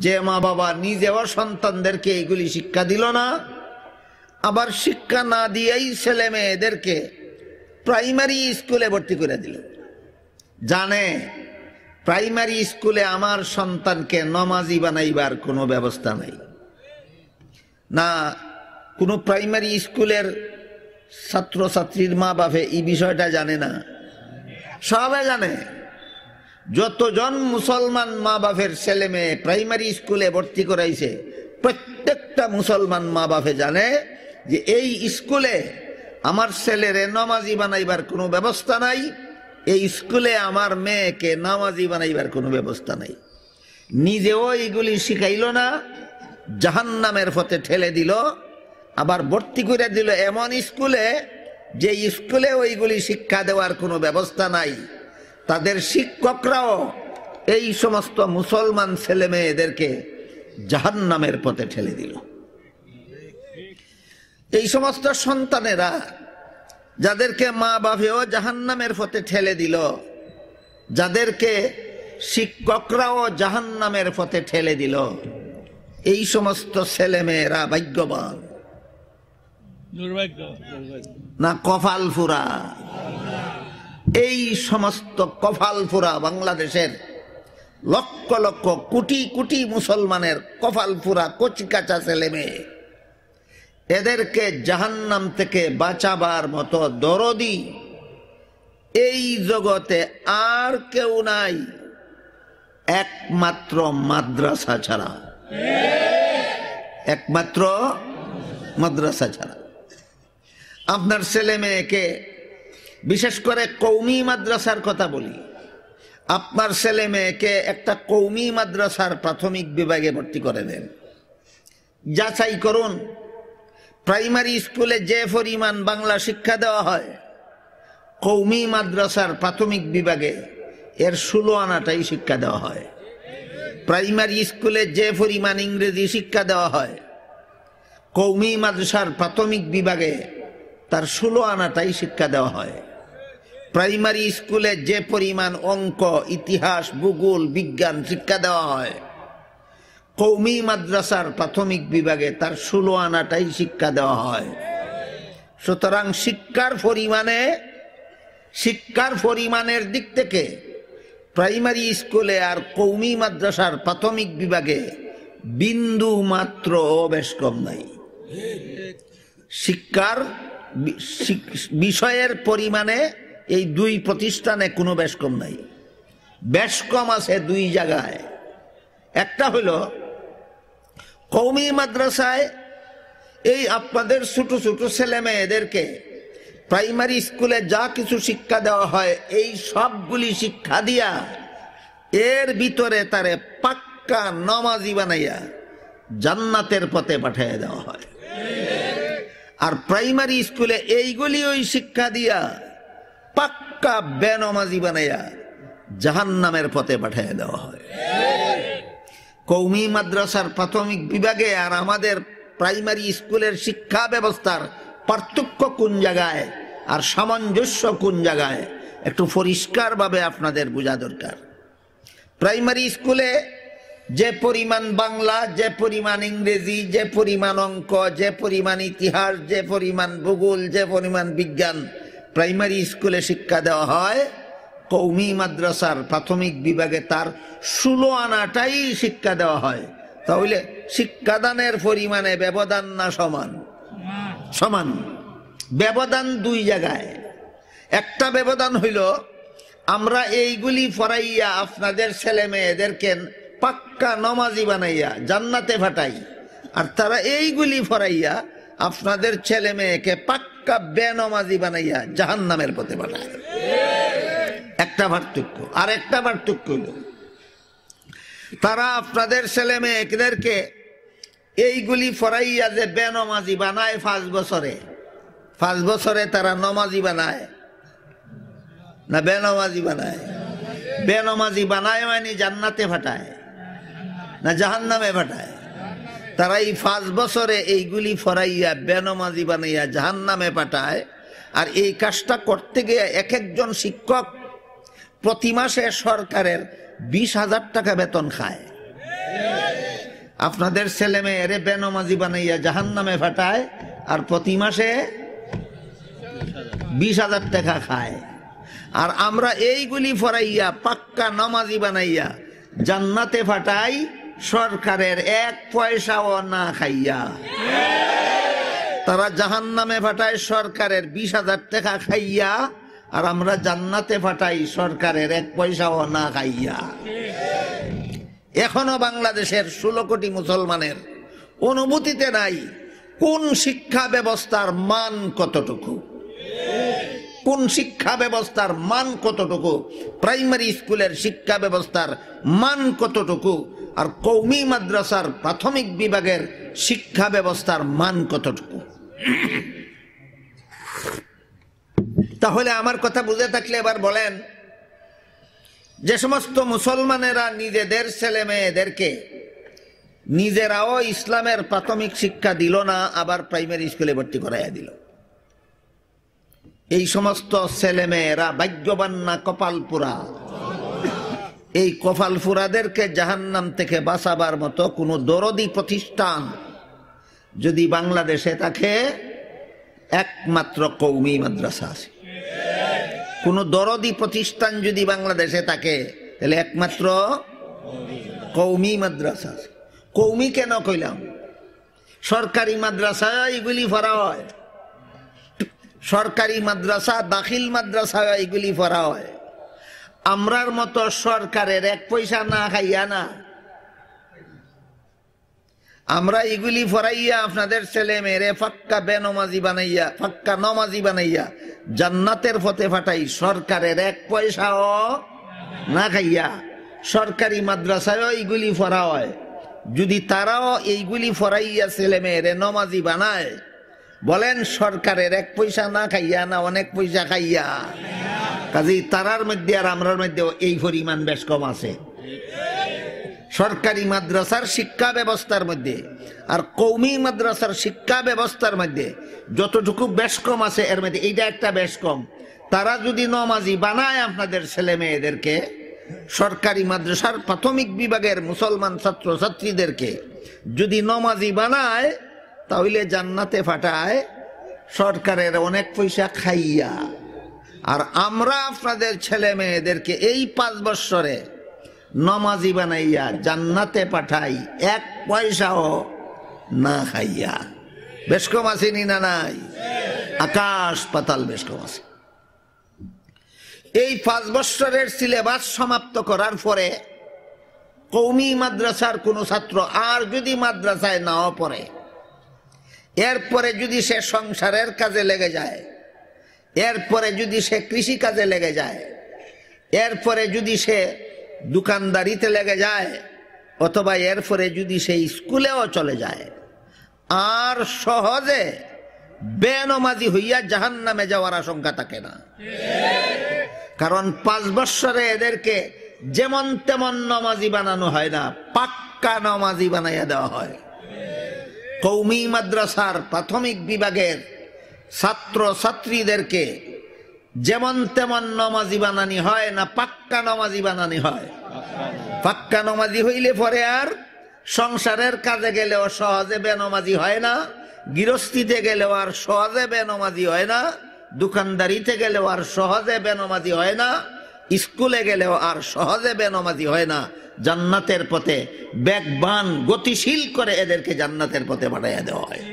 যে মা বাবা নিজেও সন্তানদেরকে এইগুলি শিক্ষা দিল না, আবার শিক্ষা না দিয়েই ছেলে মেয়েদেরকে প্রাইমারি স্কুলে ভর্তি করে দিল। জানে প্রাইমারি স্কুলে আমার সন্তানকে নমাজি বানাইবার কোনো ব্যবস্থা নাই, না কোনো প্রাইমারি স্কুলের ছাত্রছাত্রীর মা বাপে এই বিষয়টা জানে না। সবাই জানে, যতজন মুসলমান মা বাপের ছেলে মেয়ে প্রাইমারি স্কুলে ভর্তি করাইছে প্রত্যেকটা মুসলমান মা বাপে জানে যে এই স্কুলে আমার ছেলেরে নামাজি বানাইবার কোনো ব্যবস্থা নাই, এই স্কুলে আমার মেয়েকে নামাজি বানাইবার কোনো ব্যবস্থা নাই। নিজেও এইগুলি শিখাইল না, জাহান্নামের পথে ঠেলে দিল, আবার ভর্তি করে দিল এমন স্কুলে যে স্কুলে ওইগুলি শিক্ষা দেওয়ার কোনো ব্যবস্থা নাই। তাদের শিক্ষকরাও এই সমস্ত মুসলমান ছেলে মেয়েদেরকে জাহান্নামের পথে ঠেলে দিল। এই সমস্ত সন্তানেরা যাদেরকে মা বাপেও জাহান্নামের পথে ঠেলে দিল, যাদেরকে শিক্ষকরাও জাহান্নামের পথে ঠেলে দিল, এই সমস্ত ছেলে মেয়েরা ভাগ্যবান না কপাল ফুরা? এই সমস্ত কপাল ফুরা বাংলাদেশের লক্ষ লক্ষ কোটি কোটি মুসলমানের কপাল ফুরা কচিকাচা ছেলে মেয়ে, এদেরকে জাহান্নাম থেকে বাঁচাবার মতো দরদি এই জগতে আর কেউ নাই, একমাত্র মাদ্রাসা ছাড়া, একমাত্র মাদ্রাসা ছাড়া। আপনার ছেলে মেয়েকে, বিশেষ করে কওমি মাদ্রাসার কথা বলি, আপনার ছেলে মেয়েকে একটা কওমি মাদ্রাসার প্রাথমিক বিভাগে ভর্তি করে দেন। যাচাই করুন প্রাইমারি স্কুলে যে পরিমাণ বাংলা শিক্ষা দেওয়া হয়, কওমি মাদ্রাসার প্রাথমিক বিভাগে এর 16 আনাটাই শিক্ষা দেওয়া হয়। প্রাইমারি স্কুলে যে পরিমাণ ইংরেজি শিক্ষা দেওয়া হয়, কওমি মাদ্রাসার প্রাথমিক বিভাগে তার 16 আনাটাই শিক্ষা দেওয়া হয়। প্রাইমারি স্কুলে যে পরিমাণ অঙ্ক, ইতিহাস, ভূগোল, বিজ্ঞান শিক্ষা দেওয়া হয়, কওমি মাদ্রাসার প্রাথমিক বিভাগে তার 16 আনাটাই শিক্ষা দেওয়া হয়। সুতরাং শিক্ষার পরিমাণের দিক থেকে প্রাইমারি স্কুলে আর কওমি মাদ্রাসার প্রাথমিক বিভাগে বিন্দু মাত্র বেশ কম নাই। শিক্ষার বিষয়ের পরিমাণে এই দুই প্রতিষ্ঠানে কোনো বেশ কম নাই। বেশ কম আছে দুই জায়গায়। একটা হলো কওমি মাদ্রাসায় এই আপনাদের ছোট ছোট ছেলে মেয়েদেরকে প্রাইমারি স্কুলে যা কিছু শিক্ষা দেওয়া হয়, এই সবগুলি শিক্ষা দিয়া এর ভিতরে তারে পাক্কা নামাজি বানাইয়া জান্নাতের পথে পাঠিয়ে দেওয়া হয়। আর প্রাইমারি স্কুলে এইগুলি ওই শিক্ষা দিয়া পাক্কা বেনামাজি বানাইয়া জাহান্নামের পথে পাঠিয়ে দেওয়া হয়। কওমি মাদ্রাসার প্রাথমিক বিভাগে আর আমাদের প্রাইমারি স্কুলের শিক্ষা ব্যবস্থার পার্থক্য কোন জায়গায় আর সামঞ্জস্য কোন জায়গায় একটু পরিষ্কারভাবে আপনাদের বোঝা দরকার। প্রাইমারি স্কুলে যে পরিমাণ বাংলা, যে পরিমাণ ইংরেজি, যে পরিমাণ অঙ্ক, যে পরিমাণ ইতিহাস, যে পরিমাণ ভূগোল, যে পরিমাণ বিজ্ঞান প্রাইমারি স্কুলে শিক্ষা দেওয়া হয়, কওমি মাদ্রাসার প্রাথমিক বিভাগে তার 16 আনাটাই শিক্ষা দেওয়া হয়। তাহলে শিক্ষাদানের পরিমাণে ব্যবধান না সমান? সমান। ব্যবধান দুই জায়গায়। একটা ব্যবধান হইল আমরা এইগুলি পড়াইয়া আপনাদের ছেলে মেয়েদেরকে পাক্কা নামাজি বানাইয়া জান্নাতে পাঠাই, আর তারা এইগুলি পড়াইয়া আপনাদের ছেলে মেয়েকে পাক্কা বেনামাজি বানাইয়া জাহান্নামের পথে পাঠায়। একটা পার্থক্য। আর একটা পার্থক্য হইল তারা আপনাদের ছেলে মেয়েদেরকে এইগুলি পড়াইয়া যে বেনামাজি বানায় 5 বছরে তারা নামাজি বানায় না বেনামাজি বানায়? বেনামাজি বানায় মানে জান্নাতে পাঠায় না জাহান্নামে পাঠায়? তারা এই 5 বছরে এইগুলি পড়াইয়া বেনামাজি বানাইয়া জাহান্নামে পাঠায়। আর এই কাজটা করতে গিয়ে এক একজন শিক্ষক প্রতি মাসে সরকারের 20,000 টাকা বেতন খায়। আপনাদের ছেলে মেয়েরে বেনমাজি বানাইয়া জাহান্নামে ফাটায়, আর প্রতি মাসে 20,000 টাকা খায়। আর আমরা এইগুলি ফরাইয়া পাক্কা নামাজি বানাইয়া জান্নাতে ফাটাই সরকারের 1 পয়সাও না খাইয়া। তারা জাহান্নামে ফাটায় সরকারের 20,000 টাকা খাইয়া, আর আমরা জান্নাতে ফাটাই সরকারের 1 পয়সাও না খাইয়া। এখনো বাংলাদেশের 16 কোটি মুসলমানের অনুভূতিতে নাই কোন শিক্ষা ব্যবস্থার মান কতটুকু, কোন শিক্ষা ব্যবস্থার মান কতটুকু, প্রাইমারি স্কুলের শিক্ষা ব্যবস্থার মান কতটুকু, আর কওমি মাদ্রাসার প্রাথমিক বিভাগের শিক্ষা ব্যবস্থার মান কতটুকু। তাহলে আমার কথা বুঝে থাকলে এবার বলেন, যে সমস্ত মুসলমানেরা নিজেদের ছেলে মেয়েদেরকে নিজেরাও ইসলামের প্রাথমিক শিক্ষা দিল না, আবার প্রাইমারি স্কুলে ভর্তি করাইয়া দিল, এই সমস্ত ছেলে মেয়েরা ভাগ্যবান না কপালপুরা? এই কপালপুরাদেরকে জাহান্নাম থেকে বাঁচাবার মতো কোন দরদি প্রতিষ্ঠান যদি বাংলাদেশে থাকে, একমাত্র কওমি মাদ্রাসা আছে। কোন দরদি প্রতিষ্ঠান যদি বাংলাদেশে থাকে, তাহলে একমাত্র কওমি মাদ্রাসা আছে। কওমি কেন কইলাম? সরকারি মাদ্রাসা এগুলি পড়া হয়, সরকারি মাদ্রাসা দাখিল মাদ্রাসা এগুলি পড়া হয়। আমরার মতো সরকারের 1 পয়সা না খাইয়া না, আমরা এগুলি পড়াইয়া আপনাদের ছেলে মেয়েরে ফাক্কা বেনমাজি বানাইয়া, ফাক্কা নমাজি বানাইয়া জান্নাতের পথে ফাটাই সরকারের 1 পয়সাও না খাইয়া। সরকারি মাদ্রাসায়ও এইগুলি পড়া হয়। যদি তারাও এইগুলি পড়াইয়া ছেলে মেয়েরে নমাজি বানায়, বলেন সরকারের 1 পয়সা না খাইয়া না অনেক পয়সা খাইয়া? কাজেই তারার মধ্যে আর আমরার মধ্যেও এই পরিমাণ বেশ কম আছে। সরকারি মাদ্রাসার শিক্ষা ব্যবস্থার মধ্যে আর কওমি মাদ্রাসার শিক্ষা ব্যবস্থার মধ্যে যতটুকু বেশ কম আছে, এর মধ্যে এইটা একটা বেশ কম। তারা যদি নমাজি বানায় আপনাদের ছেলে মেয়েদেরকে, সরকারি মাদ্রাসার প্রাথমিক বিভাগের মুসলমান ছাত্র ছাত্রীদেরকে যদি নমাজি বানায়, তাহলে জান্নাতে ফাটায় সরকারের অনেক পয়সা খাইয়া। আর আমরা আপনাদের ছেলে মেয়েদেরকে এই 5 বৎসরে নমাজি বানাইয়া জান্নাতে পাঠাই 1 পয়সাও না খাইয়া। বেশ কম আছে নি না নাই? আকাশ পাতাল বেশ কম আছে। এই 5 বৎসরের সিলেবাস সমাপ্ত করার পরে কওমি মাদ্রাসার কোন ছাত্র আর যদি মাদ্রাসায় নাও পড়ে, এরপরে যদি সে সংসারের কাজে লেগে যায়, এরপরে যদি সে কৃষি কাজে লেগে যায়, এরপরে যদি সে দোকানদারিতে লেগে যায়, অথবা এরপরে যদি সে স্কুলেও চলে যায়, আর সহজে বেনমাজি হইয়া জাহান্নামে যাওয়ার আশঙ্কা থাকে না। কারণ 5 বৎসরে এদেরকে যেমন তেমন নমাজি বানানো হয় না, পাক্কা নমাজি বানাইয়া দেওয়া হয়। কওমি মাদ্রাসার প্রাথমিক বিভাগের ছাত্র ছাত্রীদেরকে যেমন তেমন নমাজি বানানি হয় না, পাক্কা নমাজি বানানি হয়। পাক্কা নমাজি হইলে পরে আর সংসারের কাজে গেলেও সহজে বেনমাজি হয় না, গৃহস্থিতে গেলেও আর সহজে বেনমাজি হয় না, দোকানদারিতে গেলেও আর সহজে বেনমাজি হয় না, স্কুলে গেলেও আর সহজে বেনমাজি হয় না। জান্নাতের পথে বেগবান গতিশীল করে এদেরকে জান্নাতের পথে পাঠাইয়া দেওয়া হয়।